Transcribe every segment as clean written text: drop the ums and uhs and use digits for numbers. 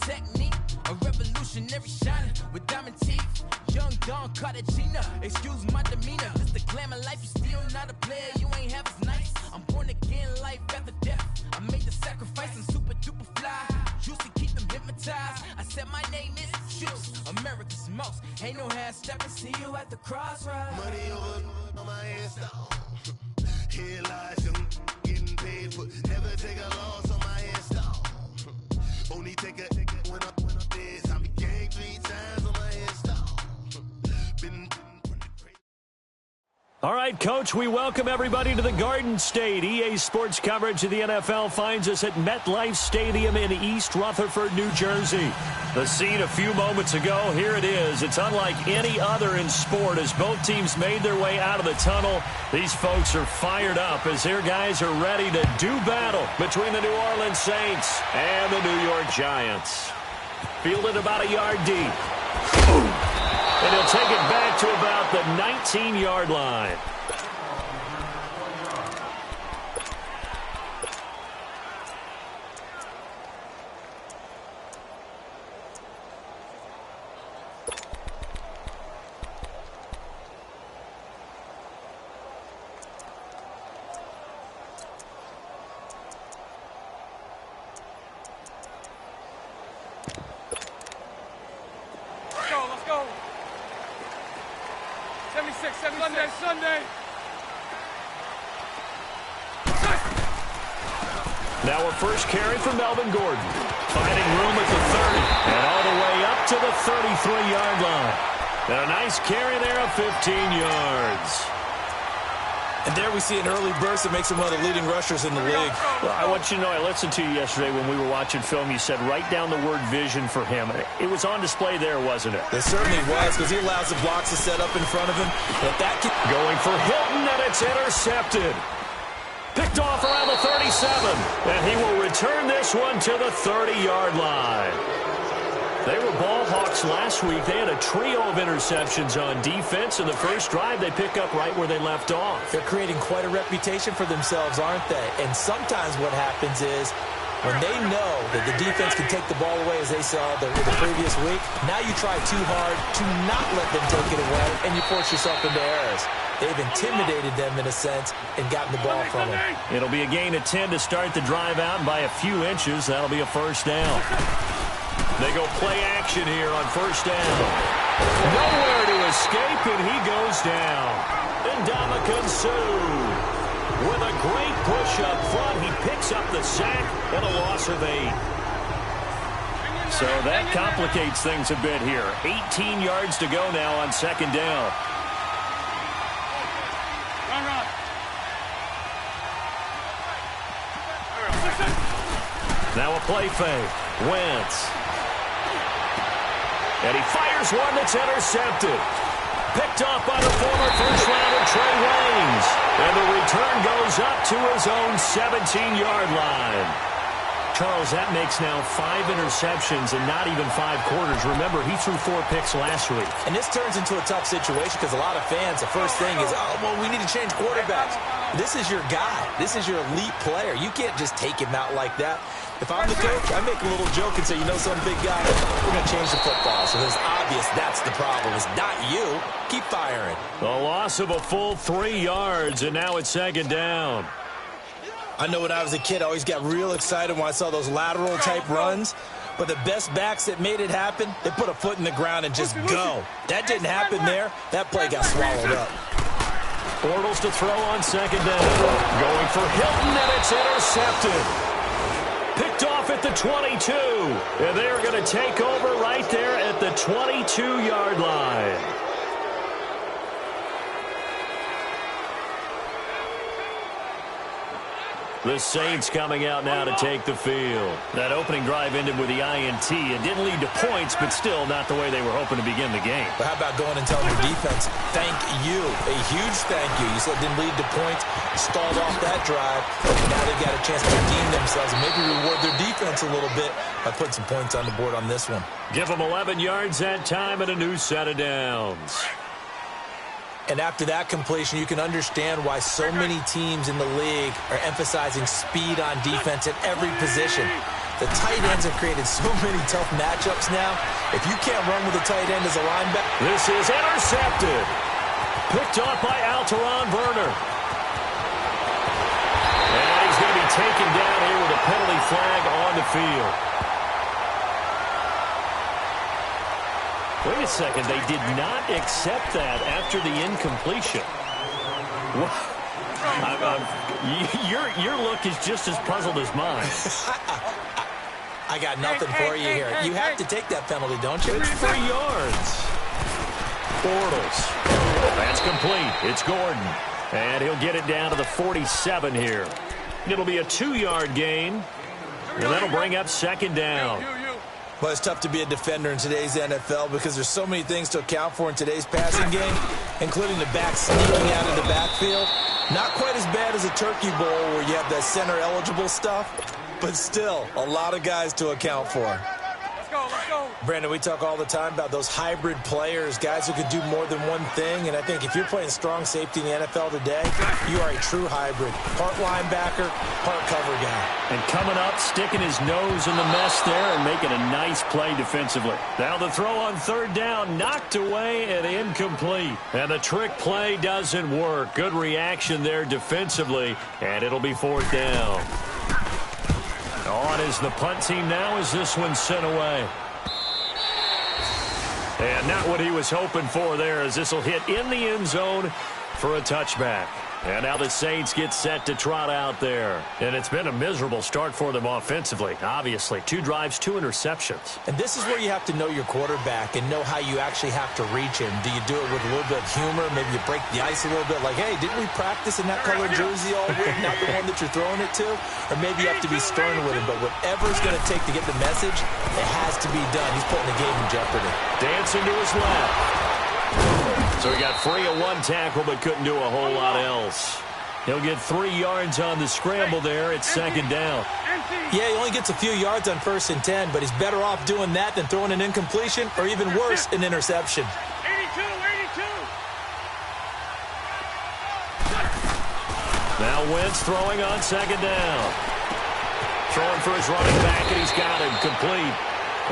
technique. A revolutionary shining with diamond teeth. Young Don Cartagena, excuse my demeanor. This the glamour life, you still not a player, you ain't half as nice. I'm born again, life after death. I made the sacrifice, I'm super duper fly. Used to keep them hypnotized. I said my name is Juice, America's most. Ain't no half stepping, see you at the crossroads. Money over on my install. Here lies young, getting paid for. Never take a loss on my install. Only take a when I'm dead. I be gang 3 times on my install. Been All right, Coach, we welcome everybody to the Garden State. EA Sports coverage of the NFL finds us at MetLife Stadium in East Rutherford, New Jersey. The scene a few moments ago, here it is. It's unlike any other in sport as both teams made their way out of the tunnel. These folks are fired up as their guys are ready to do battle between the New Orleans Saints and the New York Giants. Fielded about a yard deep. And he'll take it back to about the 19-yard line. Let's go. 76, Sunday. Now a first carry for Melvin Gordon. Finding room at the 30. And all the way up to the 33-yard line. And a nice carry there of 15 yards. And there we see an early burst that makes him one of the leading rushers in the league. Well, I want you to know, I listened to you yesterday when we were watching film. You said write down the word vision for him. It was on display there, wasn't it? It certainly was, because he allows the blocks to set up in front of him. But that can... Going for Hilton, and it's intercepted. Picked off around the 37. And he will return this one to the 30-yard line. They were ball hawks last week. They had a trio of interceptions on defense. In the first drive, they pick up right where they left off. They're creating quite a reputation for themselves, aren't they? And sometimes what happens is when they know that the defense can take the ball away, as they saw the previous week, now you try too hard to not let them take it away, and you force yourself into errors. They've intimidated them, in a sense, and gotten the ball from them. It'll be a gain of 10 to start the drive out, and by a few inches, that'll be a first down. They go play action here on first down. Nowhere to escape, and he goes down. Ndamukong Suh with a great push up front. He picks up the sack and a loss of 8. So that complicates things a bit here. 18 yards to go now on second down. Now a play fake. Wentz. And he fires one that's intercepted. Picked up by the former first-rounder Trey Waynes. And the return goes up to his own 17-yard line. Charles, that makes now 5 interceptions and not even 5 quarters. Remember, he threw 4 picks last week. And this turns into a tough situation because a lot of fans, the first thing is, oh, well, we need to change quarterbacks. This is your guy. This is your elite player. You can't just take him out like that. If I'm the coach, I make a little joke and say, you know, some big guy, we're going to change the football. So it's obvious that's the problem. It's not you. Keep firing. A loss of a full 3 yards, and now it's second down. I know when I was a kid, I always got real excited when I saw those lateral-type runs. But the best backs that made it happen, they put a foot in the ground and just go. That didn't happen there. That play got swallowed up. Bortles to throw on second down. Going for Hilton, and it's intercepted. Picked off at the 22. And they're going to take over right there at the 22-yard line. The Saints coming out now to take the field. That opening drive ended with the INT. It didn't lead to points, but still not the way they were hoping to begin the game. But how about going and telling your defense, thank you, a huge thank you. You said it didn't lead to points, stalled off that drive. Now they've got a chance to redeem themselves and maybe reward their defense a little bit by putting some points on the board on this one. Give them 11 yards that time and a new set of downs. And after that completion, you can understand why so many teams in the league are emphasizing speed on defense at every position. The tight ends have created so many tough matchups now. If you can't run with a tight end as a linebacker. This is intercepted. Picked off by Alteron Werner. And he's going to be taken down here with a penalty flag on the field. Wait a second. They did not accept that after the incompletion. Your look is just as puzzled as mine. I got nothing for you here. You have to take that penalty, don't you? It's 3 yards. Bortles. That's complete. It's Gordon. And he'll get it down to the 47 here. It'll be a 2-yard gain. And that'll bring up second down. Well, it's tough to be a defender in today's NFL because there's so many things to account for in today's passing game, including the back sneaking out of the backfield. Not quite as bad as a turkey bowl where you have that center-eligible stuff, but still a lot of guys to account for. Let's go, let's go. Brandon, we talk all the time about those hybrid players, guys who could do more than one thing, and I think if you're playing strong safety in the NFL today, you are a true hybrid. Part linebacker, part cover guy. And coming up, sticking his nose in the mess there and making a nice play defensively. Now the throw on third down, knocked away and incomplete. And the trick play doesn't work. Good reaction there defensively, and it'll be fourth down. On is the punt team now as this one's sent away. And not what he was hoping for there as this will hit in the end zone for a touchback. And now the Saints get set to trot out there. And it's been a miserable start for them offensively, obviously. 2 drives, 2 interceptions. And this is where you have to know your quarterback and know how you actually have to reach him. Do you do it with a little bit of humor? Maybe you break the ice a little bit like, hey, didn't we practice in that colored jersey all week, not the one that you're throwing it to? Or maybe you have to be stern with him. But whatever it's going to take to get the message, it has to be done. He's putting the game in jeopardy. Dancing to his left. So he got free of 1 tackle but couldn't do a whole lot else. He'll get 3 yards on the scramble there. It's second down. Yeah, he only gets a few yards on 1st and 10, but he's better off doing that than throwing an incompletion or even worse, an interception. 82, 82. Now Wentz throwing on second down. Throwing for his running back, and he's got him complete.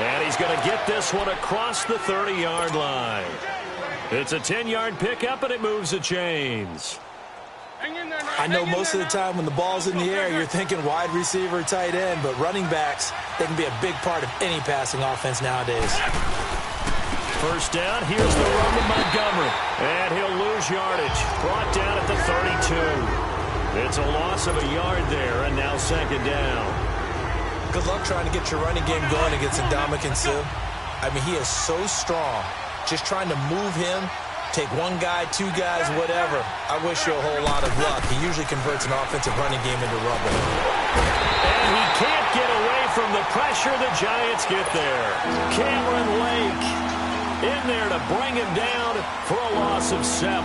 And he's going to get this one across the 30-yard line. It's a 10-yard pickup, and it moves the chains. I know most of the time when the ball's in the air, you're thinking wide receiver, tight end, but running backs, they can be a big part of any passing offense nowadays. First down, here's the run to Montgomery. And he'll lose yardage. Brought down at the 32. It's a loss of a yard there, and now second down. Good luck trying to get your running game going against Ndamukong Suh. I mean, he is so strong. Just trying to move him, take 1 guy, 2 guys, whatever. I wish you a whole lot of luck. He usually converts an offensive running game into rubble. And he can't get away from the pressure. The Giants get there. Cameron Lake in there to bring him down for a loss of 7.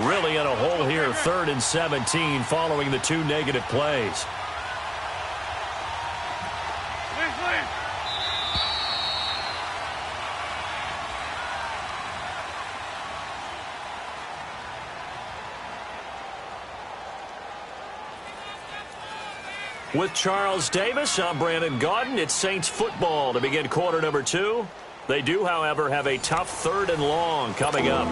Really in a hole here, 3rd and 17 following the 2 negative plays. With Charles Davis, I'm Brandon Gaudin. It's Saints football to begin quarter number 2. They do, however, have a tough 3rd and long coming up.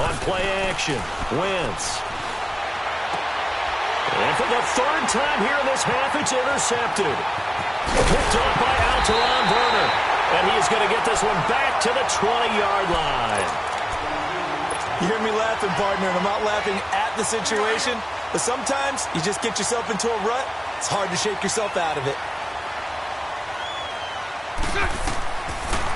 On play action, Wentz. And for the 3rd time here in this half, it's intercepted. Picked off by Alteron Werner. And he is going to get this one back to the 20-yard line. You hear me laughing, partner, and I'm not laughing at the situation, but sometimes you just get yourself into a rut. It's hard to shake yourself out of it.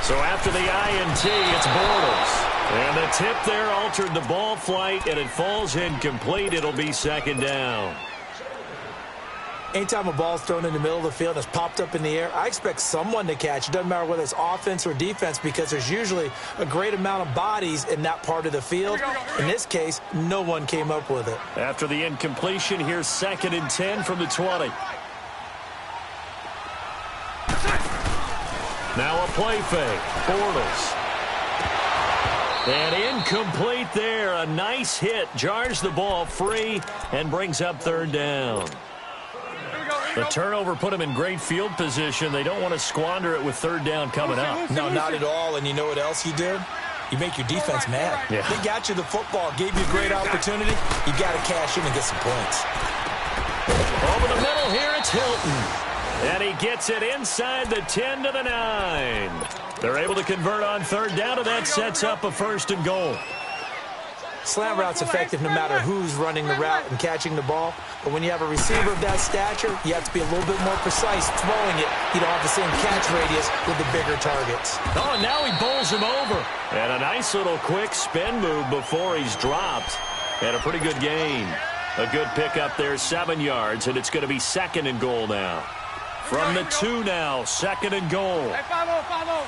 So after the INT, it's Bortles. And the tip there altered the ball flight, and it falls incomplete. It'll be second down. Anytime a ball's thrown in the middle of the field and it's popped up in the air, I expect someone to catch. It doesn't matter whether it's offense or defense because there's usually a great amount of bodies in that part of the field. In this case, no one came up with it. After the incompletion, here's 2nd and 10 from the 20. Now a play fake. Bortles. And incomplete there. A nice hit. Jars the ball free and brings up 3rd down. The turnover put him in great field position. They don't want to squander it with 3rd down coming up. No, not at all. And you know what else you did? You make your defense mad. Yeah. They got you the football, gave you a great opportunity. You got to cash in and get some points. Over the middle here, it's Hilton. And he gets it inside the 10 to the 9. They're able to convert on 3rd down, and that sets up a 1st and goal. Slant route's effective no matter who's running the route and catching the ball. But when you have a receiver of that stature, you have to be a little bit more precise throwing it. You don't have the same catch radius with the bigger targets. Oh, and now he bowls him over. And a nice little quick spin move before he's dropped. And a pretty good gain. A good pickup there, 7 yards, and it's going to be 2nd and goal now. From the 2 now, 2nd and goal. Hey, 5-0.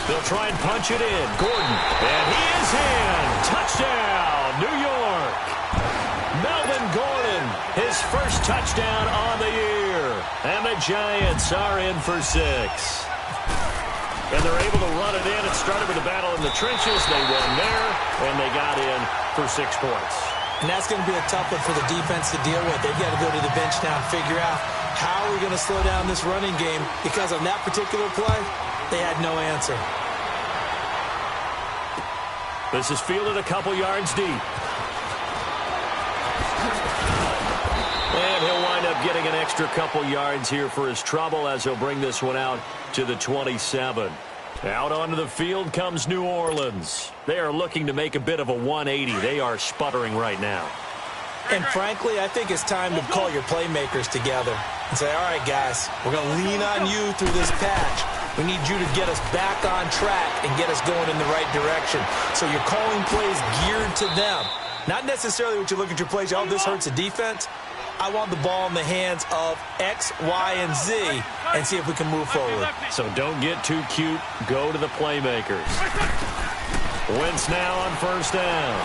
They'll try and punch it in. Gordon. And he is in. Touchdown, New York. Melvin Gordon, his first touchdown on the year. And the Giants are in for 6. And they're able to run it in. It started with a battle in the trenches. They won there, and they got in for 6 points. And that's going to be a tough one for the defense to deal with. They've got to go to the bench now and figure out how are we going to slow down this running game, because on that particular play, they had no answer. This is fielded a couple yards deep. And he'll wind up getting an extra couple yards here for his trouble as he'll bring this one out to the 27. Out onto the field comes New Orleans. They are looking to make a bit of a 180. They are sputtering right now. And frankly, I think it's time to call your playmakers together and say, all right, guys, we're going to lean on you through this patch. We need you to get us back on track and get us going in the right direction. So you're calling plays geared to them. Not necessarily what you look at your plays, oh, this hurts the defense. I want the ball in the hands of X, Y, and Z and see if we can move forward. So don't get too cute. Go to the playmakers. Wentz now on 1st down.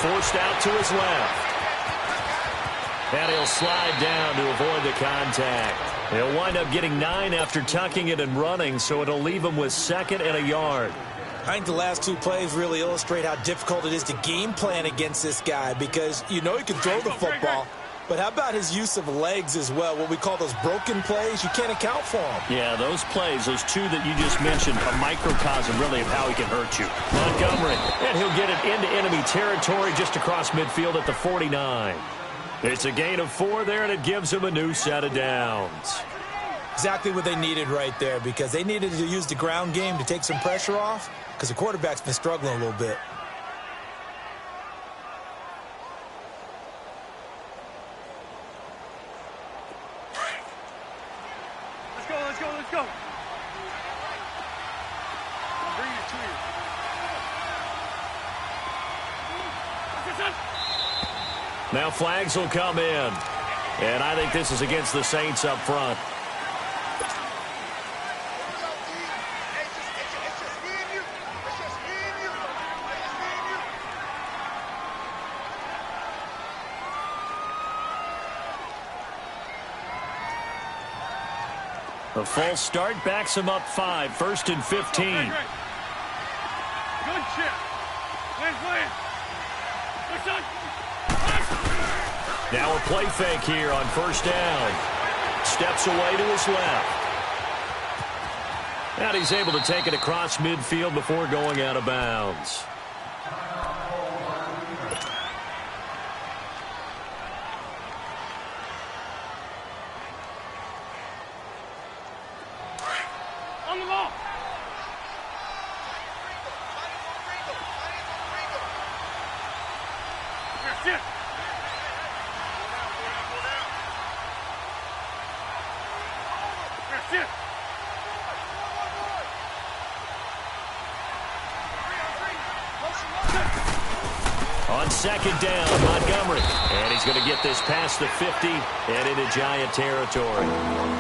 Forced out to his left. And he'll slide down to avoid the contact. He'll wind up getting 9 after tucking it and running, so it'll leave him with 2nd and a yard. I think the last 2 plays really illustrate how difficult it is to game plan against this guy, because you know he can throw the football, but how about his use of legs as well? What we call those broken plays, you can't account for them. Yeah, those plays, those 2 that you just mentioned, a microcosm really of how he can hurt you. Montgomery, and he'll get it into enemy territory just across midfield at the 49. It's a gain of 4 there, and it gives him a new set of downs. Exactly what they needed right there, because they needed to use the ground game to take some pressure off, because the quarterback's been struggling a little bit. Let's go. Bring it to you. Now flags will come in. And I think this is against the Saints up front. A false start backs him up 5. 1st and 15. Okay, good chip. Win. Now a play fake here on 1st down. Steps away to his left. And he's able to take it across midfield before going out of bounds. On the ball. Here, sit. Here, sit. On second down, Montgomery. And he's going to get this past the 50 and into Giant territory.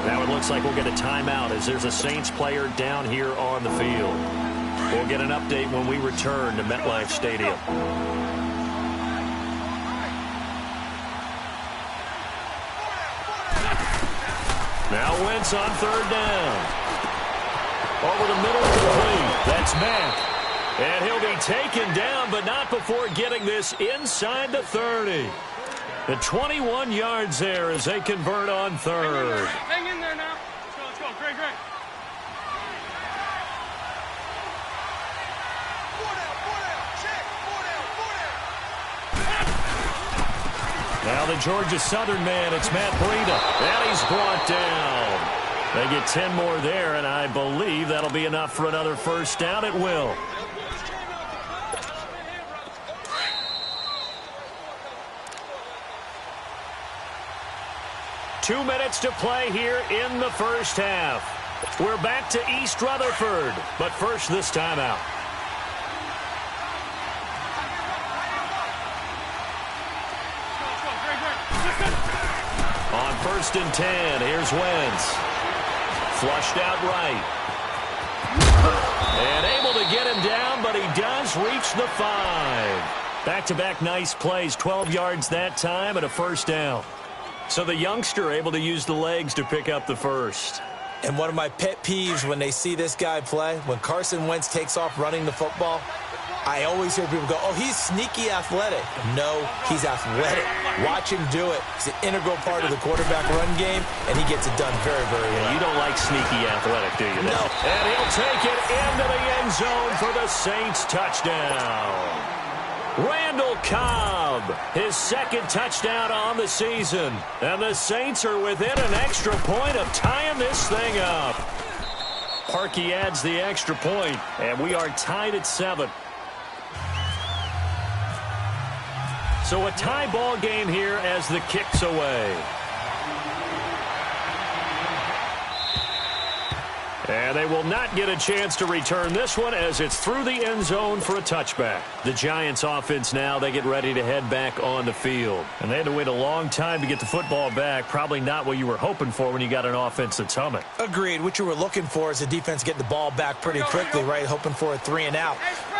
Now it looks like we'll get a timeout as there's a Saints player down here on the field. We'll get an update when we return to MetLife Stadium. Now Wentz on third down. Over the middle, complete. That's Mack. And he'll be taken down, but not before getting this inside the 30. The 21 yards there as they convert on third. Hang in there now. Let's go. Great. Now the Georgia Southern man, it's Matt Breida. And he's brought down. They get 10 more there, and I believe that'll be enough for another first down. It will. 2 minutes to play here in the first half. We're back to East Rutherford, but first this timeout. On first and 10, here's Wentz. Flushed out right. And able to get him down, but he does reach the 5. Back-to-back nice plays, 12 yards that time and a first down. So the youngster able to use the legs to pick up the first. And one of my pet peeves when they see this guy play, when Carson Wentz takes off running the football, I always hear people go, oh, he's sneaky athletic. No, he's athletic. Watch him do it. He's an integral part of the quarterback run game, and he gets it done very, very well. You don't like sneaky athletic, do you? No. And he'll take it into the end zone for the Saints touchdown. Randall Cobb, his second touchdown on the season. And the Saints are within an extra point of tying this thing up. Parkey adds the extra point, and we are tied at 7. So a tie ball game here as the kick's away. And they will not get a chance to return this one as it's through the end zone for a touchback. The Giants offense now, they get ready to head back on the field. And they had to wait a long time to get the football back. Probably not what you were hoping for when you got an offense that's humming. Agreed. What you were looking for is the defense get the ball back pretty quickly, right? Hoping for a 3 and out.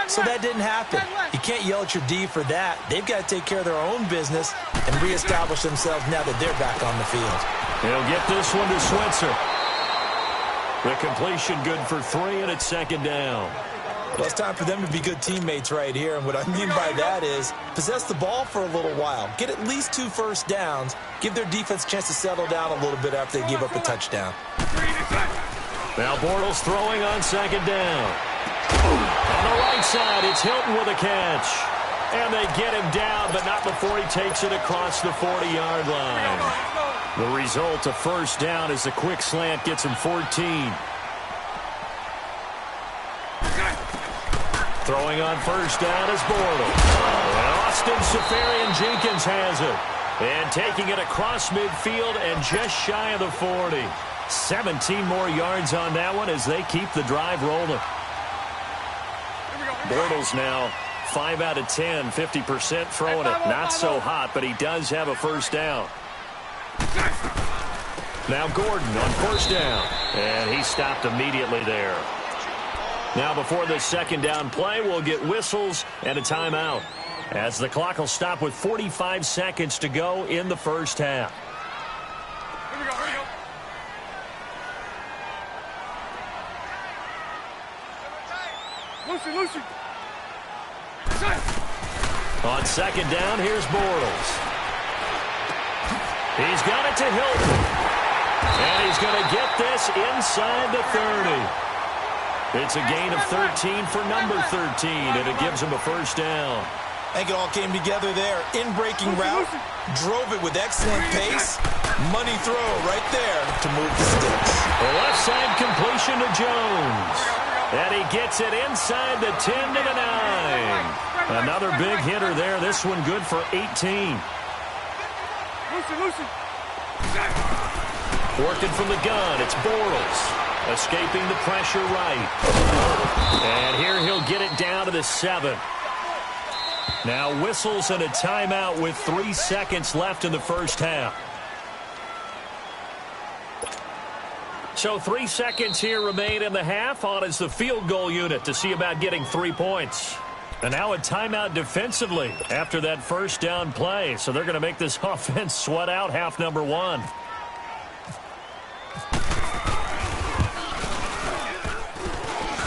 So that didn't happen. You can't yell at your D for that. They've got to take care of their own business and reestablish themselves now that they're back on the field. He'll get this one to Switzer. The completion good for 3, and it's second down. Well, it's time for them to be good teammates right here. And what I mean by that is possess the ball for a little while. Get at least 2 first downs. Give their defense a chance to settle down a little bit after they give up a touchdown. Now Bortles throwing on second down. On the right side, it's Hilton with a catch. And they get him down, but not before he takes it across the 40-yard line. The result, a first down, as the quick slant gets him 14. Throwing on first down is Bortles. And Austin Seferian-Jenkins has it. And taking it across midfield and just shy of the 40. 17 more yards on that one as they keep the drive rolling. Bortles now 5 out of 10, 50% throwing it. Not so hot, but he does have a first down. Now Gordon on first down. And he stopped immediately there. Now before the second down play, we'll get whistles and a timeout, as the clock will stop with 45 seconds to go in the first half. Here we go. Lucy. On second down, here's Bortles. He's got it to Hilton. And he's going to get this inside the 30. It's a gain of 13 for number 13, and it gives him a first down. I think it all came together there. In-breaking route, drove it with excellent pace. Money throw right there to move the sticks. The left side completion to Jones. And he gets it inside the 10 to the 9. Another big hitter there. This one good for 18. Lucy. Working from the gun, it's Bortles. Escaping the pressure right. And here he'll get it down to the 7. Now whistles and a timeout with 3 seconds left in the first half. So 3 seconds here remain in the half. On is the field goal unit to see about getting 3 points. And now a timeout defensively after that first down play. So they're going to make this offense sweat out half number 1.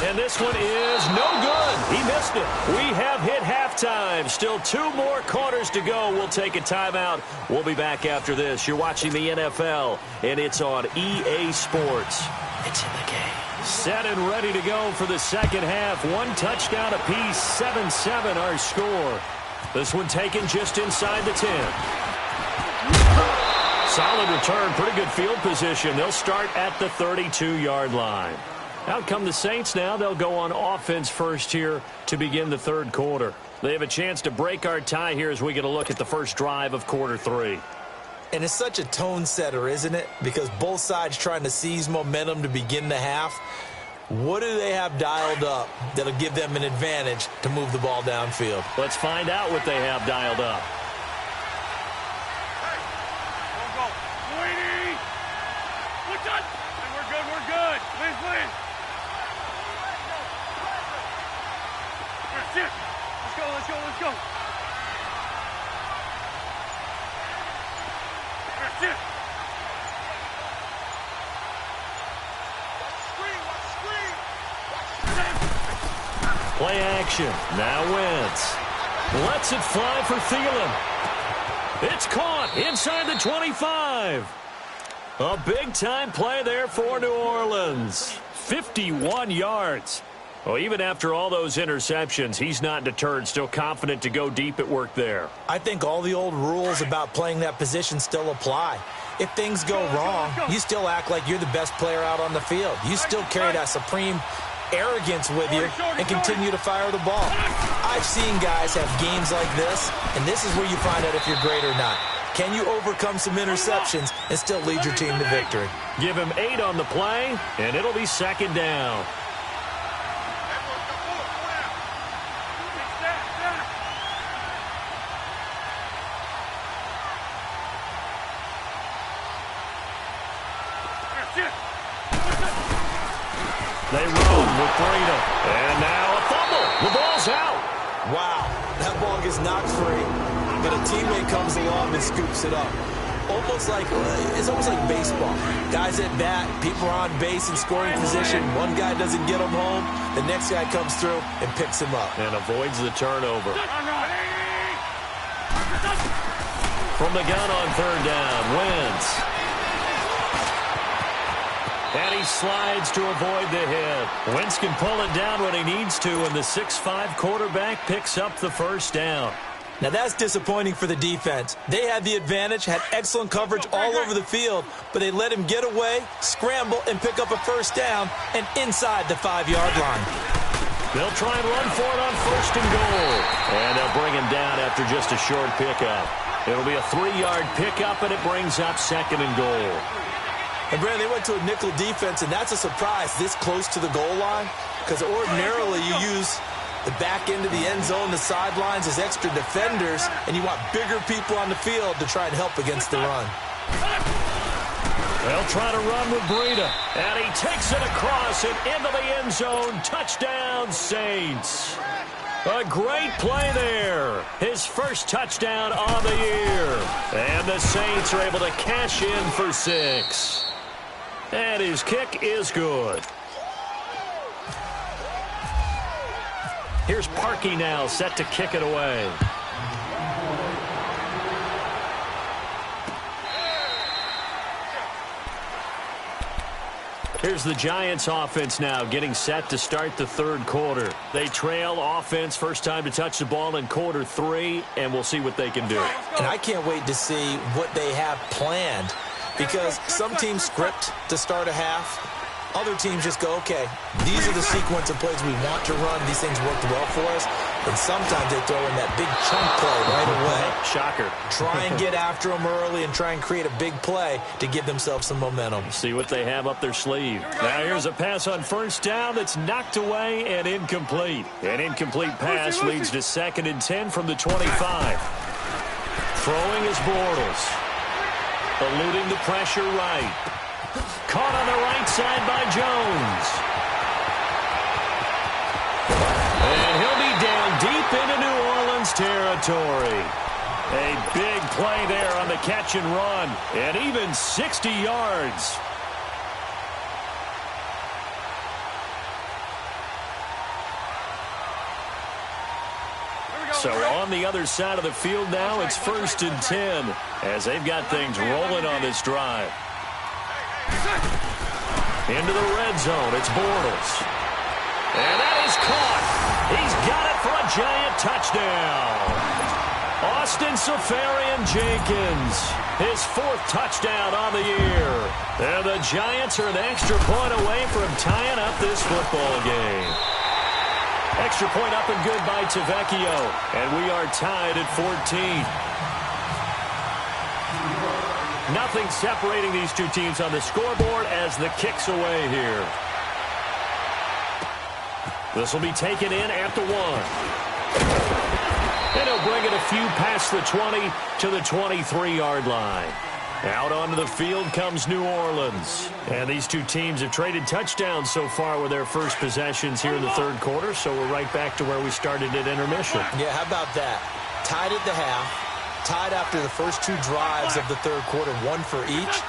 And this one is no good. He missed it. We have hit halftime. Still 2 more quarters to go. We'll take a timeout. We'll be back after this. You're watching the NFL, and it's on EA Sports. It's in the game. Set and ready to go for the second half. 1 touchdown apiece, 7-7 our score. This one taken just inside the 10. Solid return, pretty good field position. They'll start at the 32-yard line. Out come the Saints now. They'll go on offense first here to begin the third quarter. They have a chance to break our tie here as we get a look at the first drive of quarter 3. And it's such a tone setter, isn't it? Because both sides trying to seize momentum to begin the half. What do they have dialed up that'll give them an advantage to move the ball downfield? Let's find out what they have dialed up. Let's go. That's it. Play action. Now Wentz. Lets it fly for Thielen. It's caught inside the 25. A big-time play there for New Orleans. 51 yards. Well, even after all those interceptions, he's not deterred, still confident to go deep at work there. I think all the old rules about playing that position still apply. If things go wrong, you still act like you're the best player out on the field. You still carry that supreme arrogance with you and continue to fire the ball. I've seen guys have games like this, and this is where you find out if you're great or not. Can you overcome some interceptions and still lead your team to victory? Give him 8 on the play, and it'll be second down. They roll with Breida. And now a fumble. The ball's out. Wow, that ball gets knocked free, but a teammate comes along and scoops it up. It's almost like baseball. Guys at bat, people are on base in scoring position. One guy doesn't get him home. The next guy comes through and picks him up. And avoids the turnover. From the gun on third down, Wentz. And he slides to avoid the hit. Wentz can pull it down when he needs to, and the 6'5" quarterback picks up the first down. Now that's disappointing for the defense. They had the advantage, had excellent coverage all over the field, but they let him get away, scramble, and pick up a first down, and inside the 5-yard line. They'll try and run for it on first and goal. And they'll bring him down after just a short pickup. It'll be a 3-yard pickup, and it brings up second and goal. And, Brandon, they went to a nickel defense, and that's a surprise this close to the goal line, because ordinarily you use the back end of the end zone, the sidelines as extra defenders, and you want bigger people on the field to try and help against the run. They'll try to run with Breida, and he takes it across and into the end zone. Touchdown, Saints. A great play there. His first touchdown on the year. And the Saints are able to cash in for 6. And his kick is good. Here's Parkey now, set to kick it away. Here's the Giants offense now, getting set to start the third quarter. They trail offense, first time to touch the ball in quarter 3, and we'll see what they can do. And I can't wait to see what they have planned, because some teams script to start a half. Other teams just go, okay, these are the sequence of plays we want to run. These things worked well for us. And sometimes they throw in that big chunk play right away. Shocker. Try and get after them early and try and create a big play to give themselves some momentum. See what they have up their sleeve. Now here's a pass on first down that's knocked away and incomplete. An incomplete pass leads to 2nd and 10 from the 25. Throwing is Bortles. Eluding the pressure right. Caught on the right side by Jones. And he'll be down deep into New Orleans territory. A big play there on the catch and run. And even 60 yards. So on the other side of the field now, it's 1st and 10 as they've got things rolling on this drive. Into the red zone, it's Bortles. And that is caught. He's got it for a giant touchdown. Austin Seferian-Jenkins, his 4th touchdown on the year. And the Giants are an extra point away from tying up this football game. Extra point up and good by Tavecchio. And we are tied at 14. Nothing separating these two teams on the scoreboard as the kick's away here. This will be taken in at the 1. And he'll bring it a few past the 20 to the 23-yard line. Out onto the field comes New Orleans. And these two teams have traded touchdowns so far with their first possessions here in the 3rd quarter, so we're right back to where we started at intermission. Yeah, how about that? Tied at the half, tied after the first 2 drives of the 3rd quarter, 1 for each.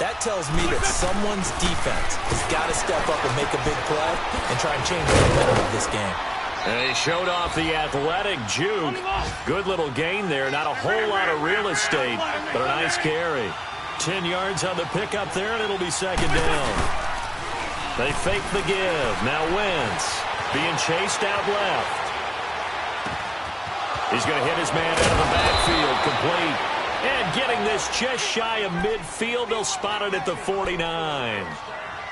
That tells me that someone's defense has got to step up and make a big play and try and change the momentum of this game. And he showed off the athletic juke. Good little gain there. Not a whole lot of real estate, but a nice carry. 10 yards on the pickup there, and it'll be 2nd down. They fake the give. Now Wentz being chased out left. He's going to hit his man out of the backfield. Complete. And getting this just shy of midfield. They'll spot it at the 49.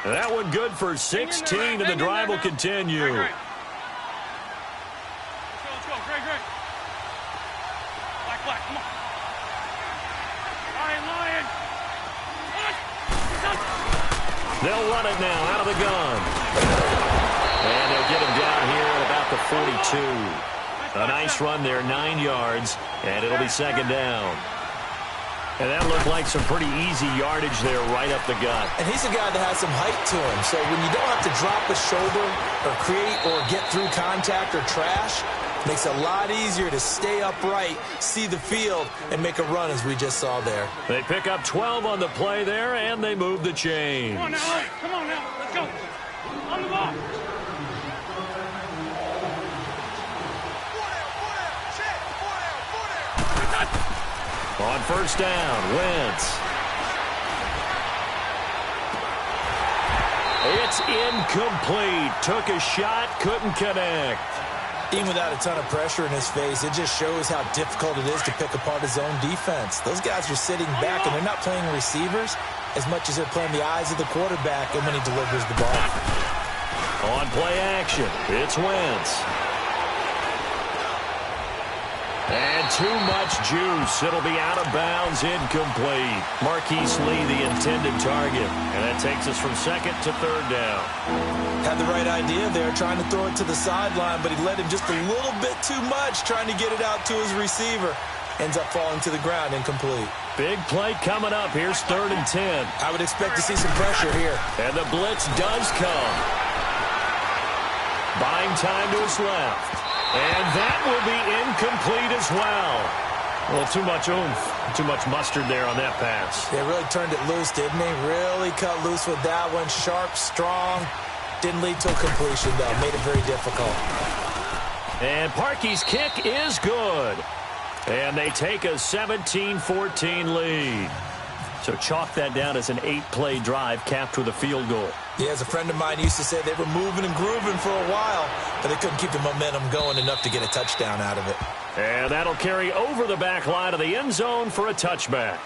That one good for 16, and the drive will continue. Great. Black, come on. Lion. They'll run it now out of the gun. And they'll get him down here at about the 42. A nice run there, 9 yards, and it'll be 2nd down. And that looked like some pretty easy yardage there right up the gut. And he's a guy that has some height to him. So when you don't have to drop a shoulder or create or get through contact or trash, it makes it a lot easier to stay upright, see the field, and make a run as we just saw there. They pick up 12 on the play there, and they move the chains. Come on now. Let's go. On the ball. On first down, Wentz. It's incomplete. Took a shot, couldn't connect. Even without a ton of pressure in his face, it just shows how difficult it is to pick apart his own defense. Those guys are sitting back, and they're not playing receivers as much as they're playing the eyes of the quarterback and when he delivers the ball. On play action, it's Wentz. And too much juice. It'll be out of bounds, incomplete. Marquise Lee, the intended target. And that takes us from 2nd to 3rd down. Had the right idea there, trying to throw it to the sideline, but he led him just a little bit too much, trying to get it out to his receiver. Ends up falling to the ground, incomplete. Big play coming up. Here's 3rd and 10. I would expect to see some pressure here. And the blitz does come. Buying time to his left. And that will be incomplete as well. Well, too much oomph, too much mustard there on that pass. They really turned it loose, didn't they? Really cut loose with that one. Sharp, strong. Didn't lead to a completion, though. Made it very difficult. And Parkey's kick is good. And they take a 17-14 lead. So chalk that down as an 8-play drive capped with a field goal. Yeah, as a friend of mine used to say, they were moving and grooving for a while, but they couldn't keep the momentum going enough to get a touchdown out of it. And that'll carry over the back line of the end zone for a touchback.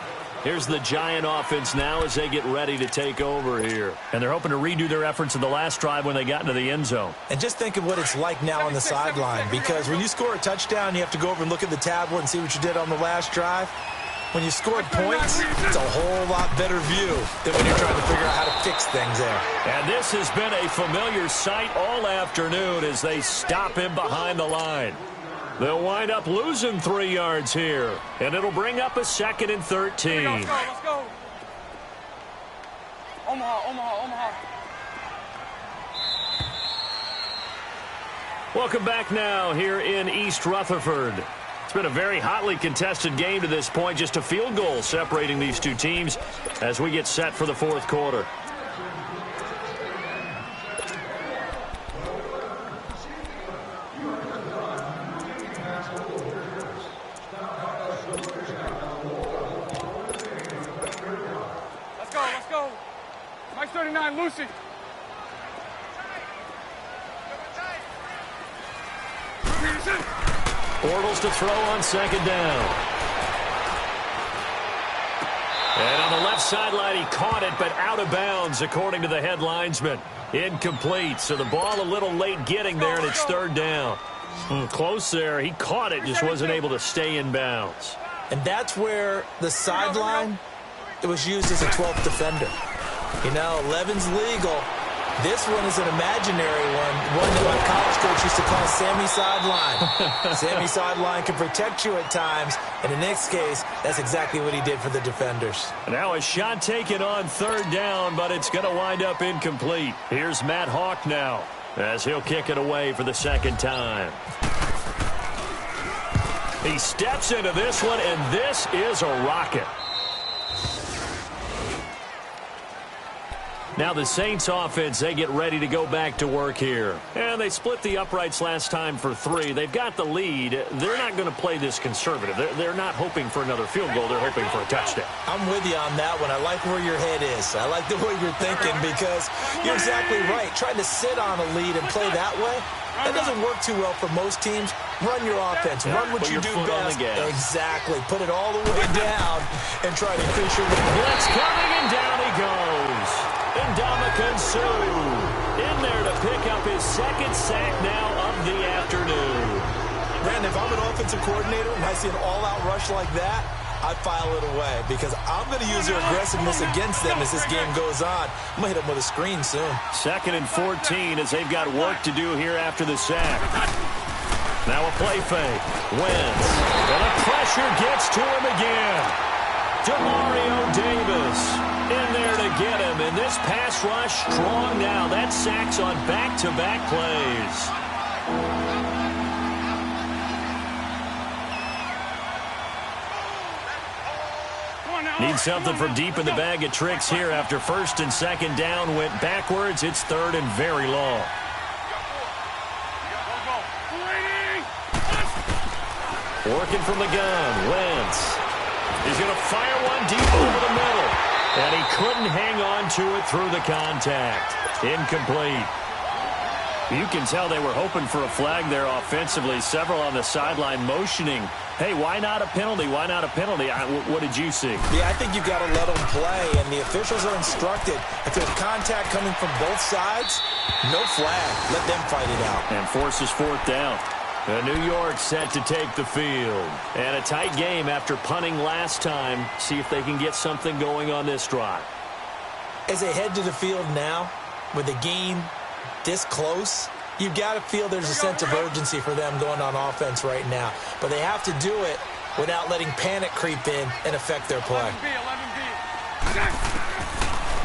Here's the Giant offense now as they get ready to take over here. And they're hoping to redo their efforts in the last drive when they got into the end zone. And just think of what it's like now on the sideline, because when you score a touchdown, you have to go over and look at the tablet and see what you did on the last drive. When you scored points, it's a whole lot better view than when you're trying to figure out how to fix things there. And this has been a familiar sight all afternoon as they stop him behind the line. They'll wind up losing 3 yards here, and it'll bring up a 2nd and 13. Let's go. Omaha. Welcome back now here in East Rutherford. It's been a very hotly contested game to this point, just a field goal separating these two teams as we get set for the 4th quarter. Let's go. Mike 39, Lucy. Bortles to throw on 2nd down. And on the left sideline, he caught it, but out of bounds, according to the head linesman. Incomplete, so the ball a little late getting there, and it's 3rd down. Close there. He caught it, just wasn't able to stay in bounds. And that's where the sideline, it was used as a 12th defender. You know, 11's legal. This one is an imaginary one that my college coach used to call Sammy Sideline. Sammy Sideline can protect you at times, and in this case, that's exactly what he did for the defenders. Now a shot taken on 3rd down, but it's going to wind up incomplete. Here's Matt Hawk now as he'll kick it away for the 2nd time. He steps into this one, and this is a rocket. Now the Saints offense, they get ready to go back to work here. And they split the uprights last time for 3. They've got the lead. They're not going to play this conservative. They're not hoping for another field goal. They're hoping for a touchdown. I'm with you on that one. I like where your head is. I like the way you're thinking because you're exactly right. Trying to sit on a lead and play that way, that doesn't work too well for most teams. Run your offense. Run what you do best. Exactly. Put it all the way down and try to increase your lead. Blitz coming, and down he goes. Ndamukong Suh in there to pick up his 2nd sack now of the afternoon. Brandon, if I'm an offensive coordinator and I see an all-out rush like that, I file it away because I'm going to use their aggressiveness against them as this game goes on. I'm going to hit them with a screen soon. 2nd and 14 as they've got work to do here after the sack. Now a play fake. Wentz. And the pressure gets to him again. Demario Davis in there to get him. And this pass rush strong now. That sacks on back-to-back plays. Need something from deep in the bag of tricks here after 1st and 2nd down went backwards. It's 3rd and very long. Working from the gun, Wentz. He's going to fire one deep over the middle. And he couldn't hang on to it through the contact. Incomplete. You can tell they were hoping for a flag there offensively. Several on the sideline motioning. Hey, why not a penalty? Why not a penalty? What did you see? Yeah, I think you've got to let them play, and the officials are instructed. If there's contact coming from both sides, no flag. Let them fight it out. And forces 4th down. New York set to take the field. And a tight game after punting last time. See if they can get something going on this drive. As they head to the field now, with the game this close, you've got to feel there's a sense of urgency for them going on offense right now. But they have to do it without letting panic creep in and affect their play. 11B.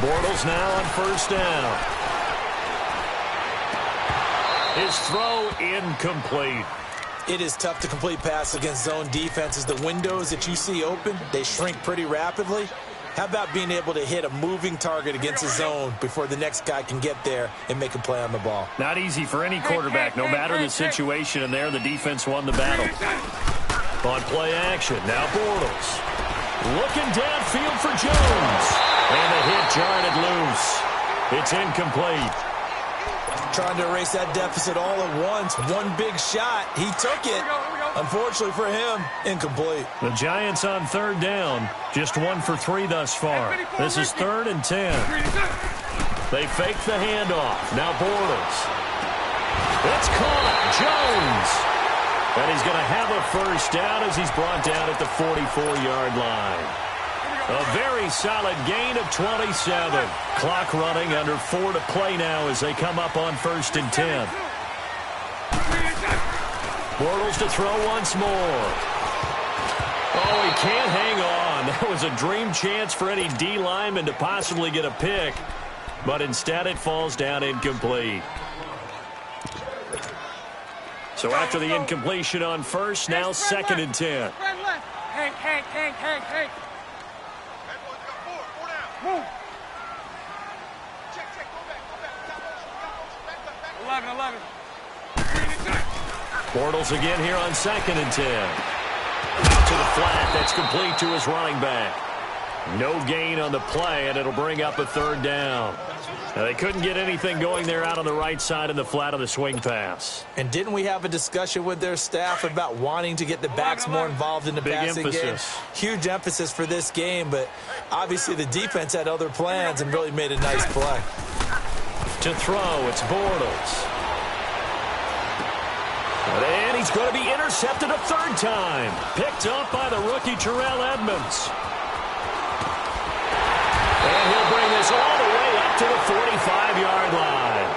Bortles now on 1st down. His throw incomplete. It is tough to complete passes against zone defenses. The windows that you see open, they shrink pretty rapidly. How about being able to hit a moving target against a zone before the next guy can get there and make a play on the ball? Not easy for any quarterback, no matter the situation, and there the defense won the battle. On play action, now Bortles. Looking downfield for Jones. And the hit jarred it loose. It's incomplete. Trying to erase that deficit all at once. One big shot. He took it. Unfortunately for him, incomplete. The Giants on third down. Just 1 for 3 thus far. This is 3rd and 10. They fake the handoff. Now Bortles. It's caught. Jones. And he's going to have a first down as he's brought down at the 44-yard line. A very solid gain of 27. Clock running, under 4 to play now as they come up on 1st and 10. Bortles to throw once more. Oh, he can't hang on. That was a dream chance for any D lineman to possibly get a pick. But instead it falls down incomplete. So after the incompletion on first, now 2nd and 10. Hank. Move. Check. Go back. 11. Bortles again here on 2nd and 10. Out to the flat. That's complete to his running back. No gain on the play, and it'll bring up a 3rd down. Now, they couldn't get anything going there out on the right side in the flat of the swing pass. And didn't we have a discussion with their staff about wanting to get the backs more involved in the passing game? Huge emphasis for this game, but obviously the defense had other plans and really made a nice play. To throw, it's Bortles. And he's going to be intercepted a 3rd time. Picked up by the rookie Terrell Edmunds. And he'll bring this all the way up to the 45-yard line.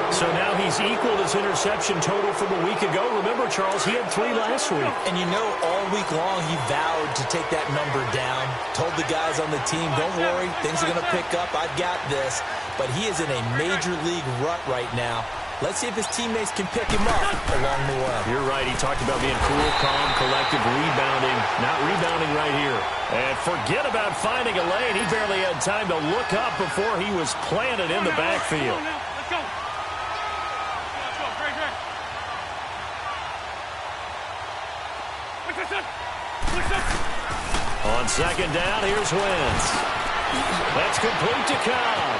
So now he's equaled his interception total from a week ago. Remember, Charles, he had 3 last week. And you know, all week long he vowed to take that number down. Told the guys on the team, don't worry, things are going to pick up. I've got this. But he is in a major league rut right now. Let's see if his teammates can pick him up along the way. You're right. He talked about being cool, calm, collective, rebounding. Not rebounding right here. And forget about finding a lane. He barely had time to look up before he was planted in the backfield. Let's go. Great. On 2nd down, here's Wentz. That's complete to Cobb.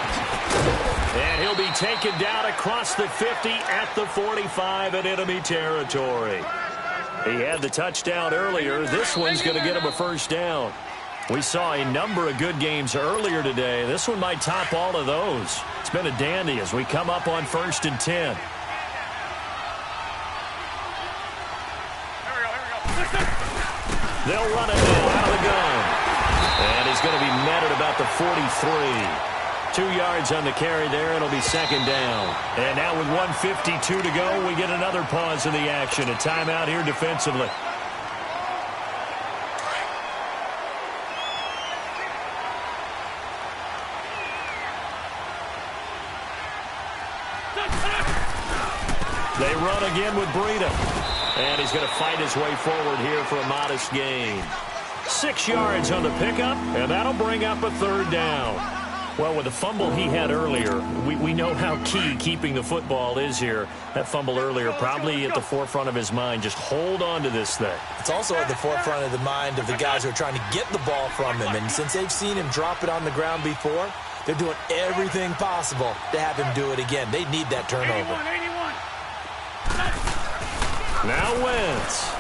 And he'll be taken down across the 50 at the 45 in enemy territory. He had the touchdown earlier. This one's going to get him a first down. We saw a number of good games earlier today. This one might top all of those. It's been a dandy as we come up on 1st and 10. Here we go. They'll run it now out of the gun. And he's going to be met at about the 43. 2 yards on the carry there. It'll be 2nd down. And now with 1:52 to go, we get another pause in the action. A timeout here defensively. They run again with Breida. And he's going to fight his way forward here for a modest gain. 6 yards on the pickup, and that'll bring up a 3rd down. Well, with the fumble he had earlier, we know how key keeping the football is here. That fumble earlier probably at the forefront of his mind. Just hold on to this thing. It's also at the forefront of the mind of the guys who are trying to get the ball from him. And since they've seen him drop it on the ground before, they're doing everything possible to have him do it again. They need that turnover. 81. Now Wentz.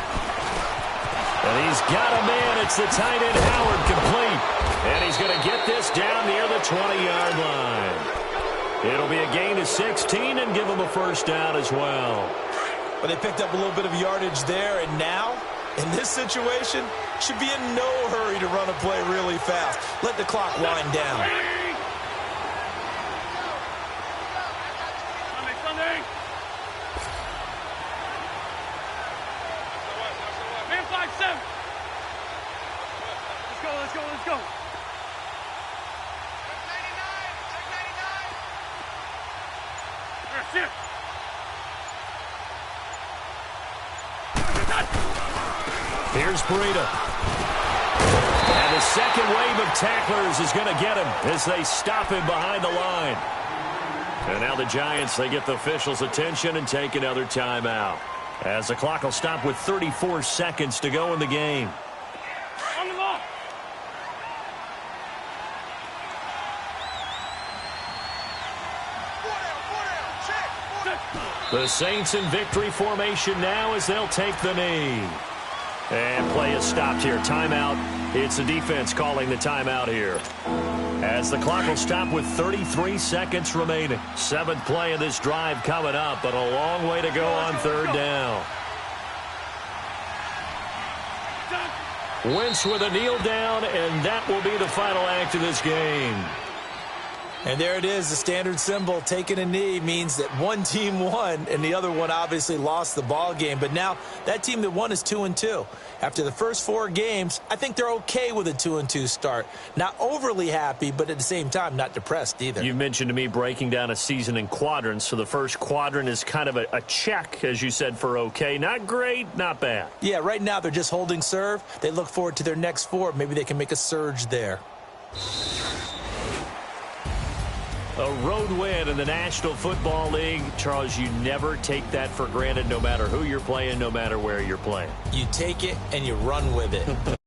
And he's got a man. It's the tight end Howard, complete. And he's going to get this down near the 20-yard line. It'll be a gain of 16 and give him a first down as well. But they picked up a little bit of yardage there, and now, in this situation, should be in no hurry to run a play really fast. Let the clock wind down. Sunday. Man 5-7. Let's go. Check 99. Here's Breida. And the second wave of tacklers is going to get him as they stop him behind the line. And now the Giants, they get the officials' attention and take another timeout. As the clock will stop with 34 seconds to go in the game. On the ball. The Saints in victory formation now as they'll take the knee. And play is stopped here. Timeout. It's the defense calling the timeout here. As the clock will stop with 33 seconds remaining. 7th play of this drive coming up, but a long way to go on 3rd down. Wentz with a kneel down, and that will be the final act of this game. And there it is, the standard symbol. Taking a knee means that one team won, and the other one obviously lost the ball game. But now that team that won is 2-2. After the first 4 games, I think they're okay with a 2-2 start. Not overly happy, but at the same time, not depressed either. You mentioned to me breaking down a season in quadrants. So the first quadrant is kind of a check, as you said, for okay. Not great, not bad. Yeah, right now they're just holding serve. They look forward to their next 4. Maybe they can make a surge there. A road win in the National Football League. Charles, you never take that for granted, no matter who you're playing, no matter where you're playing. You take it and you run with it.